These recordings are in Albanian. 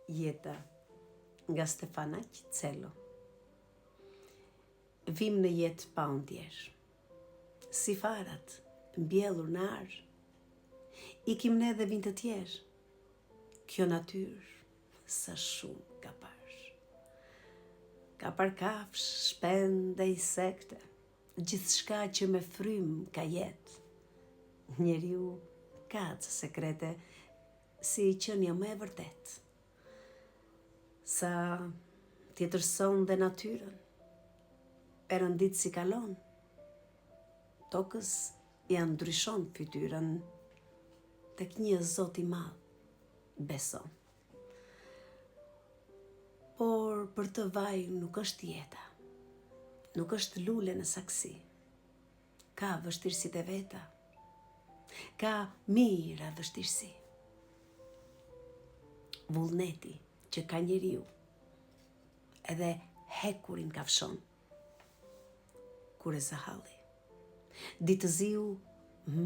Jeta nga Stefana Qicelo. Vim në jetë pa ndjerë, si farat mbjellur në arë, ikim ne dhe vind të tjerë, kjo natyrë sa shumë ka parë. Ka par kafsh, shpend dhe insekte, gjithë shka që me frym ka jetë. Njeriu ka të sekrete, si qënja më e vërtet. Sa tjetërson dhe natyrën, perëndit si kalon, tokës janë ndryshon fytyrën, tek një Zot i madh beson. Por për të vaj nuk është jeta, nuk është lule në saksi, ka vështirësit e veta, ka mira vështirësi. Vullneti që ka njeriu, edhe hekurin ka fshon, kur e zahalli, ditëziu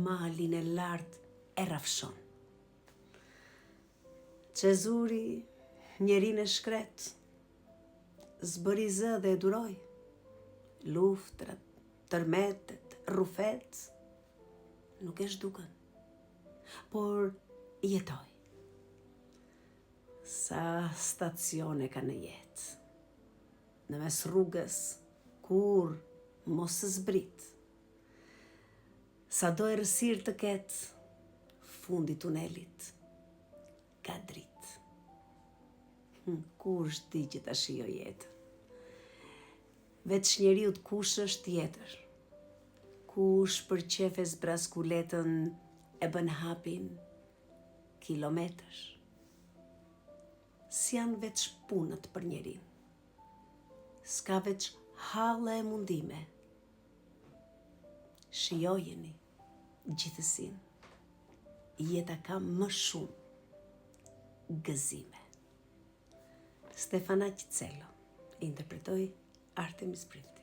malin e lartë e rafshon. Cezuri njerin e shkret, zbëri zë dhe e duroj, luftrat, tërmetet, rrufet, nuk e zhdukën, por jetoj. Sa stacione ka në jetë, në mes rrugës, kur mos së zbrit, sa do e rësir të ketë, fundi tunelit, ka dritë. Kush di që ta shijo jetën? Veç njeriut kush është tjetër? Kush për qefe zbras kuletën e bën hapin kilometër? S'janë veç punët për njerin, s'ka veç halla e mundime. Shijojeni gjithësin, jeta ka më shumë gëzime. Stefana Qicelo, interpretoi Artemis Printi.